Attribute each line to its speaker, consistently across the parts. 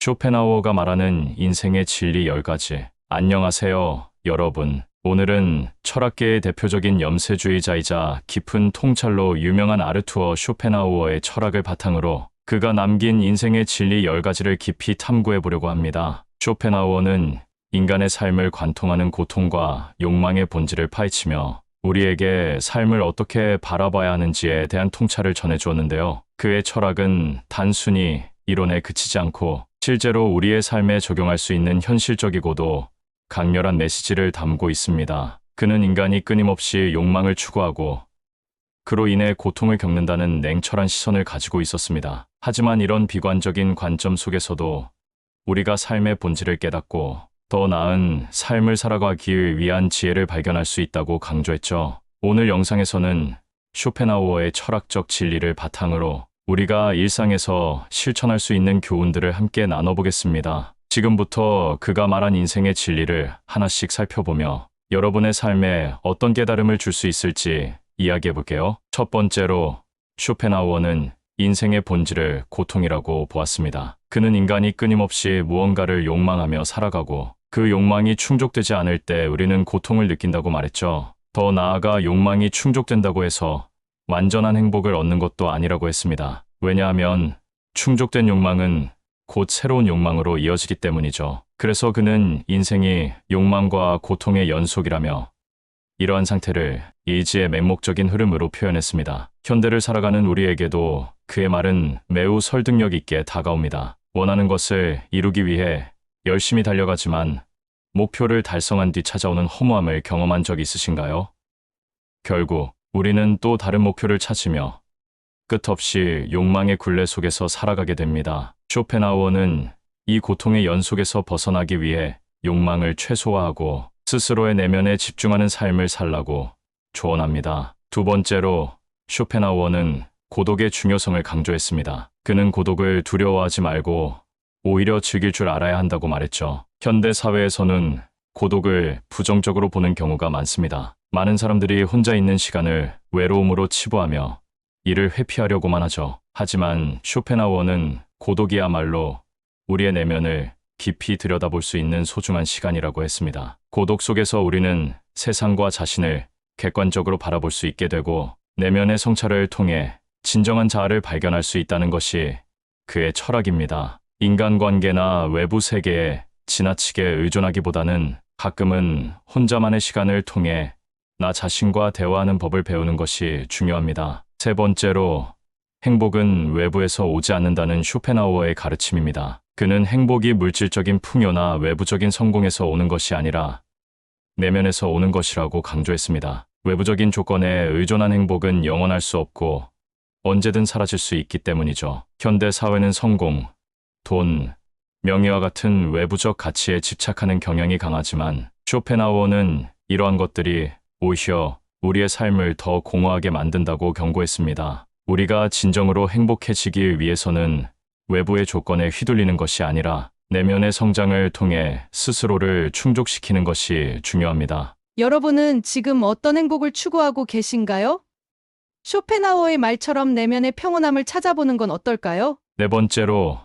Speaker 1: 쇼펜하우어가 말하는 인생의 진리 10가지. 안녕하세요, 여러분. 오늘은 철학계의 대표적인 염세주의자이자 깊은 통찰로 유명한 아르투어 쇼펜하우어의 철학을 바탕으로 그가 남긴 인생의 진리 10가지를 깊이 탐구해 보려고 합니다. 쇼펜하우어는 인간의 삶을 관통하는 고통과 욕망의 본질을 파헤치며 우리에게 삶을 어떻게 바라봐야 하는지에 대한 통찰을 전해주었는데요. 그의 철학은 단순히 이론에 그치지 않고 실제로 우리의 삶에 적용할 수 있는 현실적이고도 강렬한 메시지를 담고 있습니다. 그는 인간이 끊임없이 욕망을 추구하고 그로 인해 고통을 겪는다는 냉철한 시선을 가지고 있었습니다. 하지만 이런 비관적인 관점 속에서도 우리가 삶의 본질을 깨닫고 더 나은 삶을 살아가기 위한 지혜를 발견할 수 있다고 강조했죠. 오늘 영상에서는 쇼펜하우어의 철학적 진리를 바탕으로 우리가 일상에서 실천할 수 있는 교훈들을 함께 나눠보겠습니다. 지금부터 그가 말한 인생의 진리를 하나씩 살펴보며 여러분의 삶에 어떤 깨달음을 줄 수 있을지 이야기해볼게요. 첫 번째로 쇼펜하우어는 인생의 본질을 고통이라고 보았습니다. 그는 인간이 끊임없이 무언가를 욕망하며 살아가고 그 욕망이 충족되지 않을 때 우리는 고통을 느낀다고 말했죠. 더 나아가 욕망이 충족된다고 해서 완전한 행복을 얻는 것도 아니라고 했습니다. 왜냐하면 충족된 욕망은 곧 새로운 욕망으로 이어지기 때문이죠. 그래서 그는 인생이 욕망과 고통의 연속이라며 이러한 상태를 이지의 맹목적인 흐름으로 표현했습니다. 현대를 살아가는 우리에게도 그의 말은 매우 설득력 있게 다가옵니다. 원하는 것을 이루기 위해 열심히 달려가지만 목표를 달성한 뒤 찾아오는 허무함을 경험한 적 있으신가요? 결국 우리는 또 다른 목표를 찾으며 끝없이 욕망의 굴레 속에서 살아가게 됩니다. 쇼펜하우어는 이 고통의 연속에서 벗어나기 위해 욕망을 최소화하고 스스로의 내면에 집중하는 삶을 살라고 조언합니다. 두 번째로 쇼펜하우어는 고독의 중요성을 강조했습니다. 그는 고독을 두려워하지 말고 오히려 즐길 줄 알아야 한다고 말했죠. 현대 사회에서는 고독을 부정적으로 보는 경우가 많습니다. 많은 사람들이 혼자 있는 시간을 외로움으로 치부하며 이를 회피하려고만 하죠. 하지만 쇼펜하우어는 고독이야말로 우리의 내면을 깊이 들여다볼 수 있는 소중한 시간이라고 했습니다. 고독 속에서 우리는 세상과 자신을 객관적으로 바라볼 수 있게 되고 내면의 성찰을 통해 진정한 자아를 발견할 수 있다는 것이 그의 철학입니다. 인간관계나 외부 세계에 지나치게 의존하기보다는 가끔은 혼자만의 시간을 통해 나 자신과 대화하는 법을 배우는 것이 중요합니다. 세 번째로 행복은 외부에서 오지 않는다는 쇼펜하우어의 가르침입니다. 그는 행복이 물질적인 풍요나 외부적인 성공에서 오는 것이 아니라 내면에서 오는 것이라고 강조했습니다. 외부적인 조건에 의존한 행복은 영원할 수 없고 언제든 사라질 수 있기 때문이죠. 현대 사회는 성공, 돈, 명예와 같은 외부적 가치에 집착하는 경향이 강하지만 쇼펜하우어는 이러한 것들이 오히려 우리의 삶을 더 공허하게 만든다고 경고했습니다. 우리가 진정으로 행복해지기 위해서는 외부의 조건에 휘둘리는 것이 아니라 내면의 성장을 통해 스스로를 충족시키는 것이 중요합니다.
Speaker 2: 여러분은 지금 어떤 행복을 추구하고 계신가요? 쇼펜하우어의 말처럼 내면의 평온함을 찾아보는 건 어떨까요?
Speaker 1: 네 번째로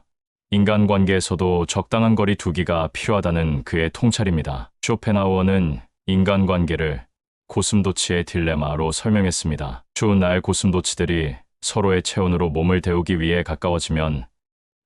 Speaker 1: 인간관계에서도 적당한 거리 두기가 필요하다는 그의 통찰입니다. 쇼펜하우어는 인간관계를 고슴도치의 딜레마로 설명했습니다. 추운 날 고슴도치들이 서로의 체온으로 몸을 데우기 위해 가까워지면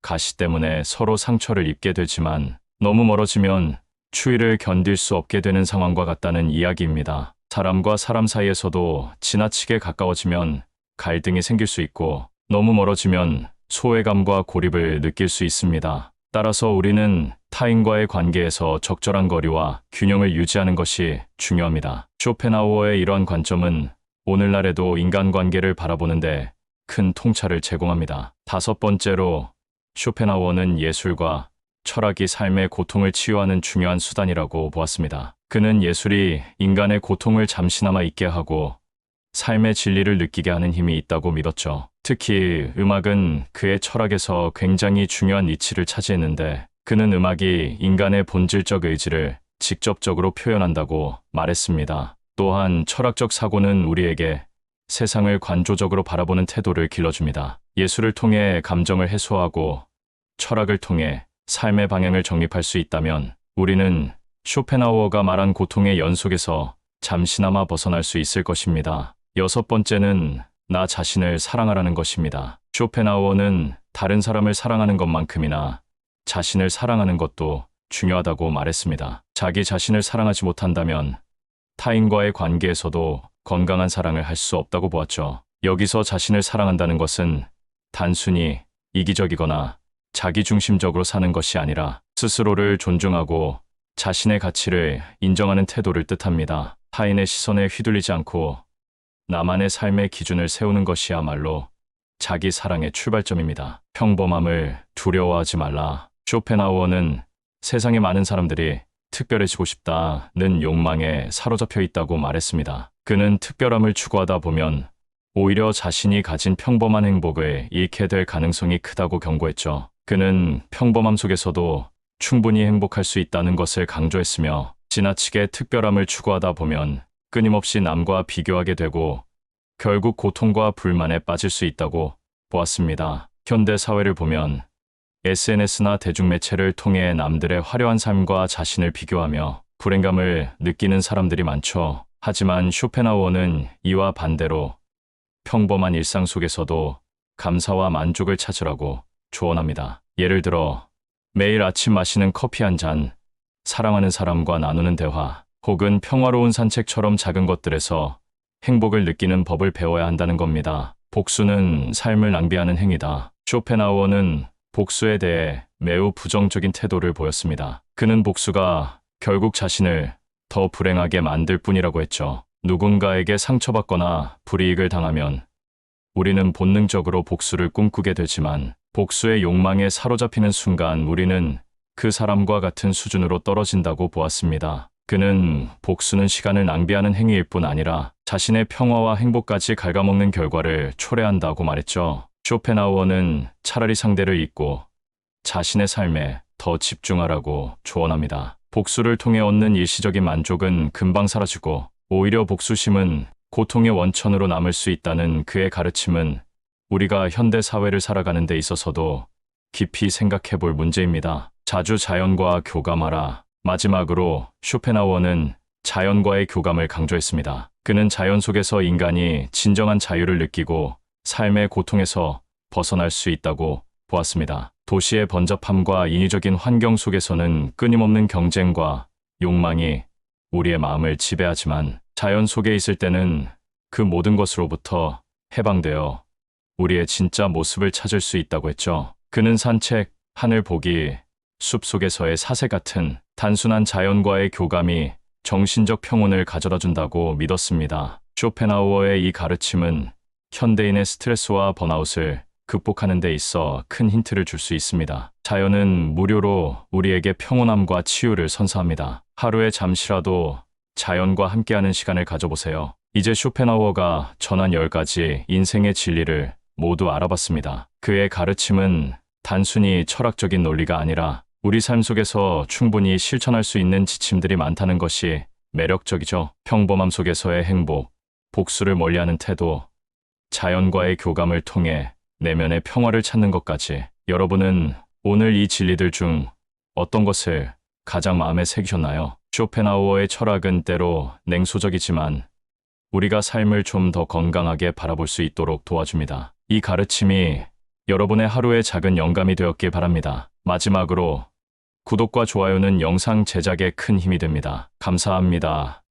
Speaker 1: 가시 때문에 서로 상처를 입게 되지만 너무 멀어지면 추위를 견딜 수 없게 되는 상황과 같다는 이야기입니다. 사람과 사람 사이에서도 지나치게 가까워지면 갈등이 생길 수 있고 너무 멀어지면 소외감과 고립을 느낄 수 있습니다. 따라서 우리는 타인과의 관계에서 적절한 거리와 균형을 유지하는 것이 중요합니다. 쇼펜하우어의 이러한 관점은 오늘날에도 인간관계를 바라보는데 큰 통찰을 제공합니다. 다섯 번째로 쇼펜하우어는 예술과 철학이 삶의 고통을 치유하는 중요한 수단이라고 보았습니다. 그는 예술이 인간의 고통을 잠시나마 잊게 하고 삶의 진리를 느끼게 하는 힘이 있다고 믿었죠. 특히 음악은 그의 철학에서 굉장히 중요한 위치를 차지했는데 그는 음악이 인간의 본질적 의지를 직접적으로 표현한다고 말했습니다. 또한 철학적 사고는 우리에게 세상을 관조적으로 바라보는 태도를 길러줍니다. 예술을 통해 감정을 해소하고 철학을 통해 삶의 방향을 정립할 수 있다면 우리는 쇼펜하우어가 말한 고통의 연속에서 잠시나마 벗어날 수 있을 것입니다. 여섯 번째는 나 자신을 사랑하라는 것입니다. 쇼펜하우어는 다른 사람을 사랑하는 것만큼이나 자신을 사랑하는 것도 중요하다고 말했습니다. 자기 자신을 사랑하지 못한다면 타인과의 관계에서도 건강한 사랑을 할 수 없다고 보았죠. 여기서 자신을 사랑한다는 것은 단순히 이기적이거나 자기중심적으로 사는 것이 아니라 스스로를 존중하고 자신의 가치를 인정하는 태도를 뜻합니다. 타인의 시선에 휘둘리지 않고 나만의 삶의 기준을 세우는 것이야말로 자기 사랑의 출발점입니다. 평범함을 두려워하지 말라. 쇼펜하우어는 세상의 많은 사람들이 특별해지고 싶다는 욕망에 사로잡혀 있다고 말했습니다. 그는 특별함을 추구하다 보면 오히려 자신이 가진 평범한 행복을 잃게 될 가능성이 크다고 경고했죠. 그는 평범함 속에서도 충분히 행복할 수 있다는 것을 강조했으며 지나치게 특별함을 추구하다 보면 끊임없이 남과 비교하게 되고 결국 고통과 불만에 빠질 수 있다고 보았습니다. 현대 사회를 보면 SNS나 대중매체를 통해 남들의 화려한 삶과 자신을 비교하며 불행감을 느끼는 사람들이 많죠. 하지만 쇼펜하우어는 이와 반대로 평범한 일상 속에서도 감사와 만족을 찾으라고 조언합니다. 예를 들어 매일 아침 마시는 커피 한 잔, 사랑하는 사람과 나누는 대화, 혹은 평화로운 산책처럼 작은 것들에서 행복을 느끼는 법을 배워야 한다는 겁니다. 복수는 삶을 낭비하는 행위다. 쇼펜하우어는 복수에 대해 매우 부정적인 태도를 보였습니다. 그는 복수가 결국 자신을 더 불행하게 만들 뿐이라고 했죠. 누군가에게 상처받거나 불이익을 당하면 우리는 본능적으로 복수를 꿈꾸게 되지만 복수의 욕망에 사로잡히는 순간 우리는 그 사람과 같은 수준으로 떨어진다고 보았습니다. 그는 복수는 시간을 낭비하는 행위일 뿐 아니라 자신의 평화와 행복까지 갉아먹는 결과를 초래한다고 말했죠. 쇼펜하우어는 차라리 상대를 잊고 자신의 삶에 더 집중하라고 조언합니다. 복수를 통해 얻는 일시적인 만족은 금방 사라지고 오히려 복수심은 고통의 원천으로 남을 수 있다는 그의 가르침은 우리가 현대 사회를 살아가는 데 있어서도 깊이 생각해 볼 문제입니다. 자주 자연과 교감하라. 마지막으로 쇼펜하우어는 자연과의 교감을 강조했습니다. 그는 자연 속에서 인간이 진정한 자유를 느끼고 삶의 고통에서 벗어날 수 있다고 보았습니다. 도시의 번잡함과 인위적인 환경 속에서는 끊임없는 경쟁과 욕망이 우리의 마음을 지배하지만 자연 속에 있을 때는 그 모든 것으로부터 해방되어 우리의 진짜 모습을 찾을 수 있다고 했죠. 그는 산책, 하늘 보기, 숲 속에서의 사색 같은 단순한 자연과의 교감이 정신적 평온을 가져다 준다고 믿었습니다. 쇼펜하우어의 이 가르침은 현대인의 스트레스와 번아웃을 극복하는 데 있어 큰 힌트를 줄 수 있습니다. 자연은 무료로 우리에게 평온함과 치유를 선사합니다. 하루에 잠시라도 자연과 함께하는 시간을 가져보세요. 이제 쇼펜하우어가 전한 10가지 인생의 진리를 모두 알아봤습니다. 그의 가르침은 단순히 철학적인 논리가 아니라 우리 삶 속에서 충분히 실천할 수 있는 지침들이 많다는 것이 매력적이죠. 평범함 속에서의 행복, 복수를 멀리하는 태도, 자연과의 교감을 통해 내면의 평화를 찾는 것까지. 여러분은 오늘 이 진리들 중 어떤 것을 가장 마음에 새기셨나요? 쇼펜하우어의 철학은 때로 냉소적이지만 우리가 삶을 좀 더 건강하게 바라볼 수 있도록 도와줍니다. 이 가르침이 여러분의 하루의 작은 영감이 되었길 바랍니다. 마지막으로 구독과 좋아요는 영상 제작에 큰 힘이 됩니다. 감사합니다.